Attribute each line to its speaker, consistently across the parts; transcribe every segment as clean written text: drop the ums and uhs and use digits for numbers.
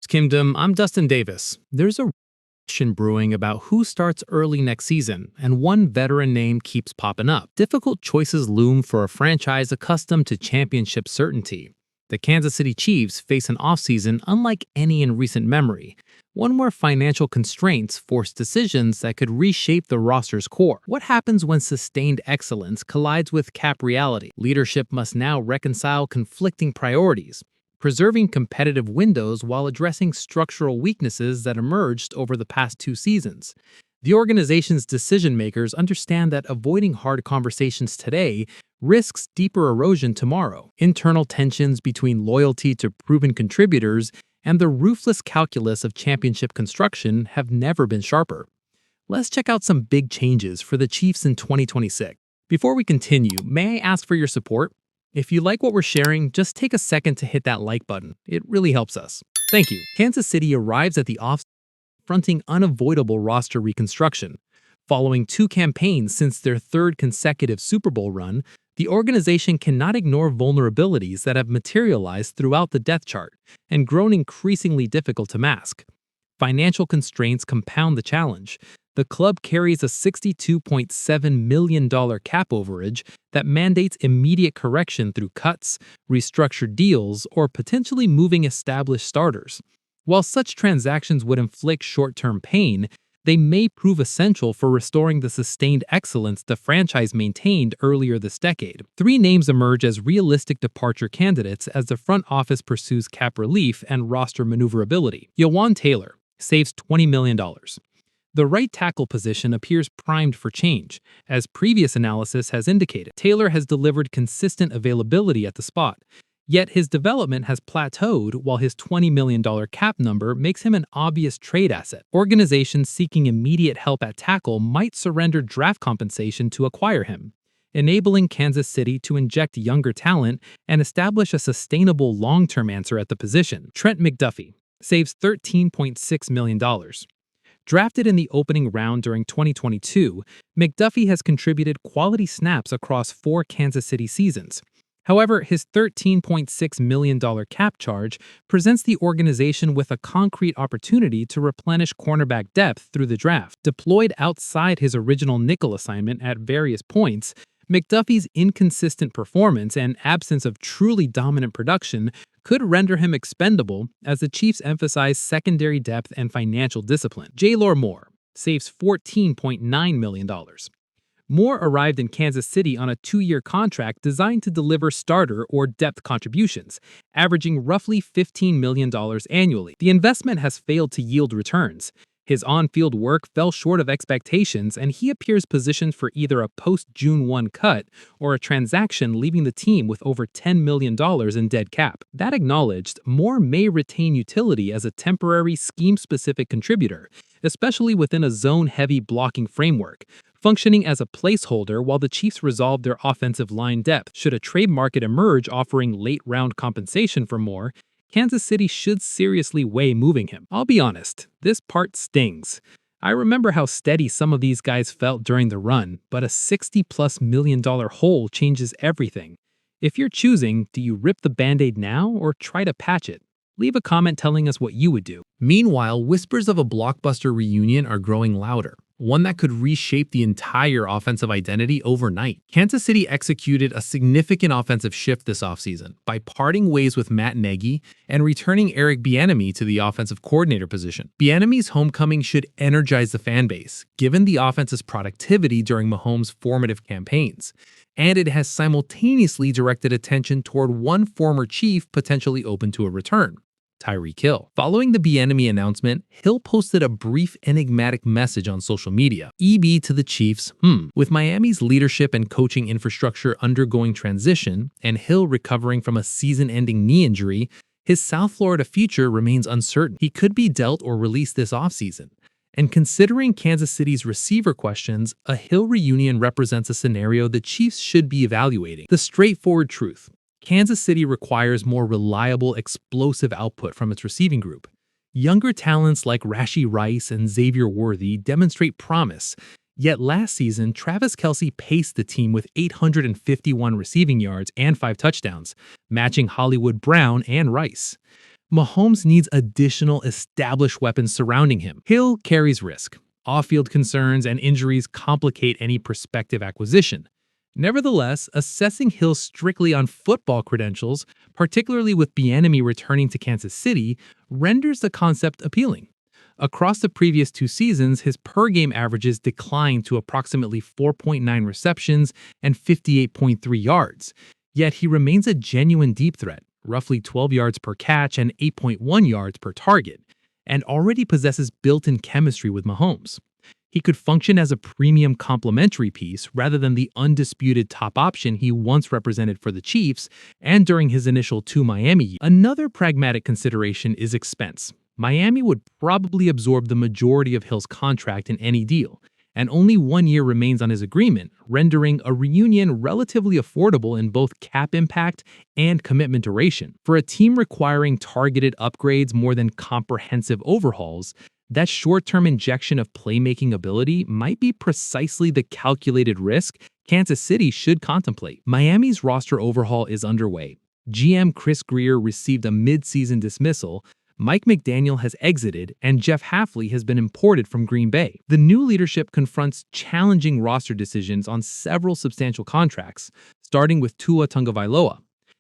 Speaker 1: Kingdom, I'm Dustin Davis. There's a question brewing about who starts early next season, and one veteran name keeps popping up. Difficult choices loom for a franchise accustomed to championship certainty. The Kansas City Chiefs face an offseason unlike any in recent memory, one where financial constraints force decisions that could reshape the roster's core. What happens when sustained excellence collides with cap reality? Leadership must now reconcile conflicting priorities, preserving competitive windows while addressing structural weaknesses that emerged over the past 2 seasons. The organization's decision-makers understand that avoiding hard conversations today risks deeper erosion tomorrow. Internal tensions between loyalty to proven contributors and the ruthless calculus of championship construction have never been sharper. Let's check out some big changes for the Chiefs in 2026. Before we continue, may I ask for your support? If you like what we're sharing, just take a second to hit that like button. It really helps us. Thank you. Kansas City arrives at the offseason fronting unavoidable roster reconstruction. Following 2 campaigns since their 3rd consecutive Super Bowl run, the organization cannot ignore vulnerabilities that have materialized throughout the depth chart and grown increasingly difficult to mask. Financial constraints compound the challenge. The club carries a $62.7 million cap overage that mandates immediate correction through cuts, restructured deals, or potentially moving established starters. While such transactions would inflict short-term pain, they may prove essential for restoring the sustained excellence the franchise maintained earlier this decade. 3 names emerge as realistic departure candidates as the front office pursues cap relief and roster maneuverability. Jawaan Taylor saves $20 million. The right tackle position appears primed for change. As previous analysis has indicated, Taylor has delivered consistent availability at the spot. Yet his development has plateaued while his $20 million cap number makes him an obvious trade asset. Organizations seeking immediate help at tackle might surrender draft compensation to acquire him, enabling Kansas City to inject younger talent and establish a sustainable long-term answer at the position. Trent McDuffie saves $13.6 million. Drafted in the opening round during 2022, McDuffie has contributed quality snaps across 4 Kansas City seasons. However, his $13.6 million cap charge presents the organization with a concrete opportunity to replenish cornerback depth through the draft. Deployed outside his original nickel assignment at various points, McDuffie's inconsistent performance and absence of truly dominant production could render him expendable as the Chiefs emphasize secondary depth and financial discipline. Jaylor Moore saves $14.9 million. Moore arrived in Kansas City on a 2-year contract designed to deliver starter or depth contributions, averaging roughly $15 million annually. The investment has failed to yield returns. His on-field work fell short of expectations, and he appears positioned for either a post-June 1 cut or a transaction leaving the team with over $10 million in dead cap. That acknowledged, Moore may retain utility as a temporary scheme-specific contributor, especially within a zone-heavy blocking framework, functioning as a placeholder while the Chiefs resolve their offensive line depth. Should a trade market emerge offering late-round compensation for Moore, Kansas City should seriously weigh moving him. I'll be honest, this part stings. I remember how steady some of these guys felt during the run, but a $60+ million hole changes everything. If you're choosing, do you rip the Band-Aid now or try to patch it? Leave a comment telling us what you would do. Meanwhile, whispers of a Blockbuster reunion are growing louder, one that could reshape the entire offensive identity overnight. Kansas City executed a significant offensive shift this offseason by parting ways with Matt Nagy and returning Eric Bieniemy to the offensive coordinator position. Bieniemy's homecoming should energize the fan base, given the offense's productivity during Mahomes' formative campaigns, and it has simultaneously directed attention toward one former Chief potentially open to a return: Tyreek Hill. Following the Bieniemy announcement, Hill posted a brief enigmatic message on social media. EB to the Chiefs, With Miami's leadership and coaching infrastructure undergoing transition and Hill recovering from a season-ending knee injury, his South Florida future remains uncertain. He could be dealt or released this offseason. And considering Kansas City's receiver questions, a Hill reunion represents a scenario the Chiefs should be evaluating. The straightforward truth: Kansas City requires more reliable, explosive output from its receiving group. Younger talents like Rashee Rice and Xavier Worthy demonstrate promise, yet last season, Travis Kelce paced the team with 851 receiving yards and 5 touchdowns, matching Hollywood Brown and Rice. Mahomes needs additional established weapons surrounding him. Hill carries risk. Off-field concerns and injuries complicate any prospective acquisition. Nevertheless, assessing Hill strictly on football credentials, particularly with Bieniemy returning to Kansas City, renders the concept appealing. Across the previous 2 seasons, his per-game averages declined to approximately 4.9 receptions and 58.3 yards. Yet he remains a genuine deep threat, roughly 12 yards per catch and 8.1 yards per target, and already possesses built-in chemistry with Mahomes. He could function as a premium complementary piece rather than the undisputed top option he once represented for the Chiefs and during his initial 2 Miami years. Another pragmatic consideration is expense. Miami would probably absorb the majority of Hill's contract in any deal, and only 1 year remains on his agreement, rendering a reunion relatively affordable in both cap impact and commitment duration. For a team requiring targeted upgrades more than comprehensive overhauls, that short-term injection of playmaking ability might be precisely the calculated risk Kansas City should contemplate. Miami's roster overhaul is underway. GM Chris Grier received a mid-season dismissal, Mike McDaniel has exited, and Jeff Hafley has been imported from Green Bay. The new leadership confronts challenging roster decisions on several substantial contracts, starting with Tua Tagovailoa,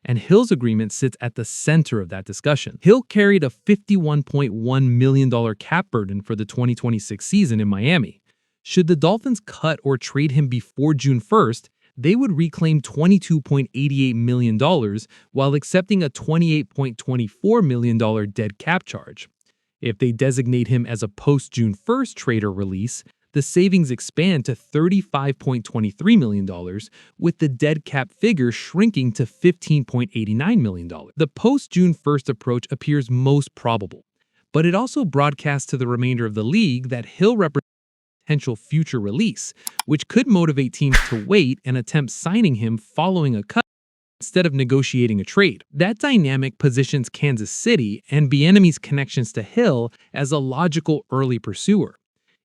Speaker 1: and Hill's agreement sits at the center of that discussion. Hill carried a $51.1 million cap burden for the 2026 season in Miami. Should the Dolphins cut or trade him before June 1st, they would reclaim $22.88 million while accepting a $28.24 million dead cap charge. If they designate him as a post-June 1st trade or release, the savings expand to $35.23 million, with the dead cap figure shrinking to $15.89 million. The post-June 1st approach appears most probable, but it also broadcasts to the remainder of the league that Hill represents potential future release, which could motivate teams to wait and attempt signing him following a cut instead of negotiating a trade. That dynamic positions Kansas City and Bieniemy's connections to Hill as a logical early pursuer.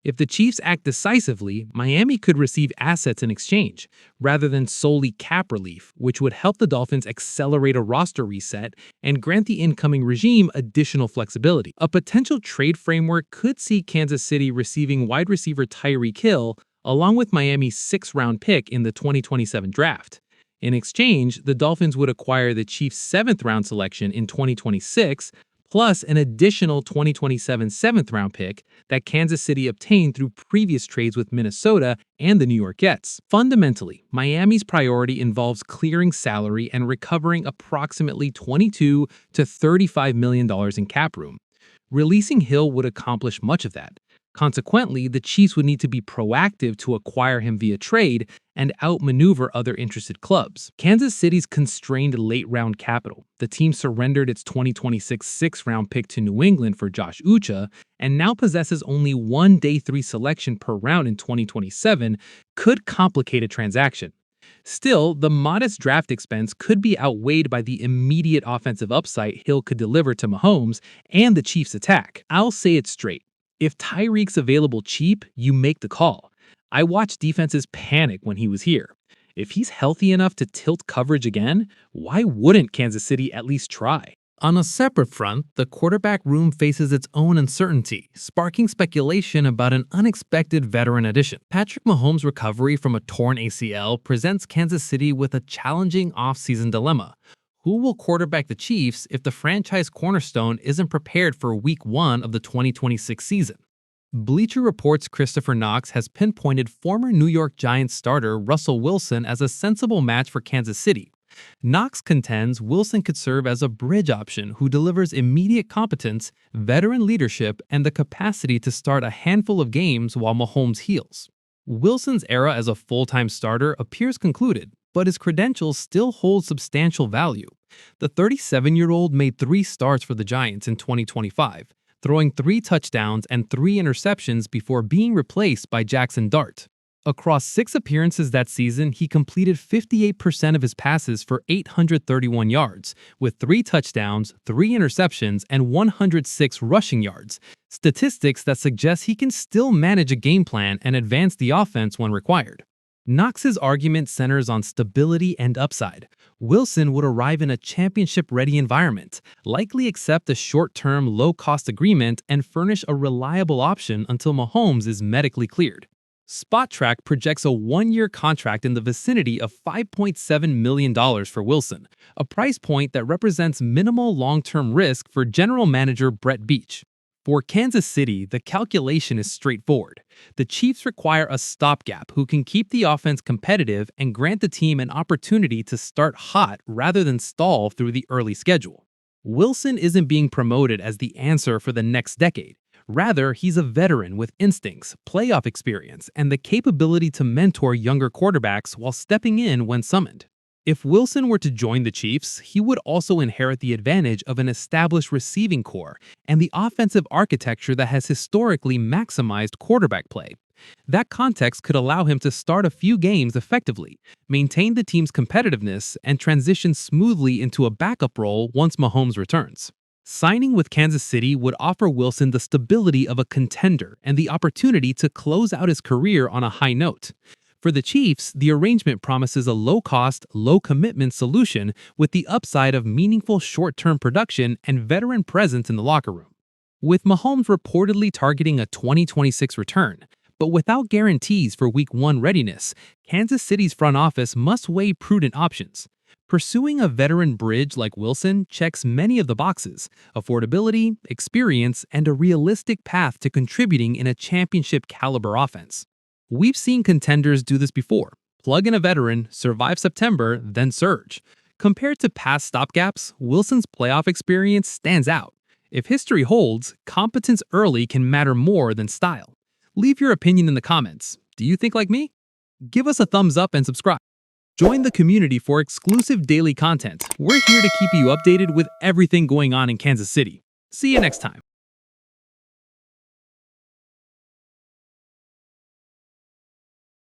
Speaker 1: If the Chiefs act decisively, Miami could receive assets in exchange, rather than solely cap relief, which would help the Dolphins accelerate a roster reset and grant the incoming regime additional flexibility. A potential trade framework could see Kansas City receiving wide receiver Tyreek Hill, along with Miami's 6th-round pick in the 2027 draft. In exchange, the Dolphins would acquire the Chiefs' 7th-round selection in 2026, plus an additional 2027 7th-round pick that Kansas City obtained through previous trades with Minnesota and the New York Jets. Fundamentally, Miami's priority involves clearing salary and recovering approximately $22 to $35 million in cap room. Releasing Hill would accomplish much of that. Consequently, the Chiefs would need to be proactive to acquire him via trade and outmaneuver other interested clubs. Kansas City's constrained late-round capital, the team surrendered its 2026 6th-round pick to New England for Josh Uche and now possesses only one day 3 selection per round in 2027, could complicate a transaction. Still, the modest draft expense could be outweighed by the immediate offensive upside Hill could deliver to Mahomes and the Chiefs' attack. I'll say it straight. If Tyreek's available cheap, you make the call. I watched defenses panic when he was here. If he's healthy enough to tilt coverage again, why wouldn't Kansas City at least try? On a separate front, the quarterback room faces its own uncertainty, sparking speculation about an unexpected veteran addition. Patrick Mahomes' recovery from a torn ACL presents Kansas City with a challenging offseason dilemma. Who will quarterback the Chiefs if the franchise cornerstone isn't prepared for Week 1 of the 2026 season? Bleacher Report's Christopher Knox has pinpointed former New York Giants starter Russell Wilson as a sensible match for Kansas City. Knox contends Wilson could serve as a bridge option who delivers immediate competence, veteran leadership, and the capacity to start a handful of games while Mahomes heals. Wilson's era as a full-time starter appears concluded, but his credentials still hold substantial value. The 37-year-old made 3 starts for the Giants in 2025, throwing 3 touchdowns and 3 interceptions before being replaced by Jackson Dart. Across 6 appearances that season, he completed 58% of his passes for 831 yards, with 3 touchdowns, 3 interceptions, and 106 rushing yards, statistics that suggest he can still manage a game plan and advance the offense when required. Knox's argument centers on stability and upside. Wilson would arrive in a championship-ready environment, likely accept a short-term, low-cost agreement, and furnish a reliable option until Mahomes is medically cleared. SpotTrack projects a one-year contract in the vicinity of $5.7 million for Wilson, a price point that represents minimal long-term risk for general manager Brett Beach. For Kansas City, the calculation is straightforward. The Chiefs require a stopgap who can keep the offense competitive and grant the team an opportunity to start hot rather than stall through the early schedule. Wilson isn't being promoted as the answer for the next decade. Rather, he's a veteran with instincts, playoff experience, and the capability to mentor younger quarterbacks while stepping in when summoned. If Wilson were to join the Chiefs, he would also inherit the advantage of an established receiving core and the offensive architecture that has historically maximized quarterback play. That context could allow him to start a few games effectively, maintain the team's competitiveness, and transition smoothly into a backup role once Mahomes returns. Signing with Kansas City would offer Wilson the stability of a contender and the opportunity to close out his career on a high note. For the Chiefs, the arrangement promises a low-cost, low-commitment solution with the upside of meaningful short-term production and veteran presence in the locker room. With Mahomes reportedly targeting a 2026 return, but without guarantees for Week 1 readiness, Kansas City's front office must weigh prudent options. Pursuing a veteran bridge like Wilson checks many of the boxes: affordability, experience, and a realistic path to contributing in a championship-caliber offense. We've seen contenders do this before. Plug in a veteran, survive September, then surge. Compared to past stopgaps, Wilson's playoff experience stands out. If history holds, competence early can matter more than style. Leave your opinion in the comments. Do you think like me? Give us a thumbs up and subscribe. Join the community for exclusive daily content. We're here to keep you updated with everything going on in Kansas City. See you next time.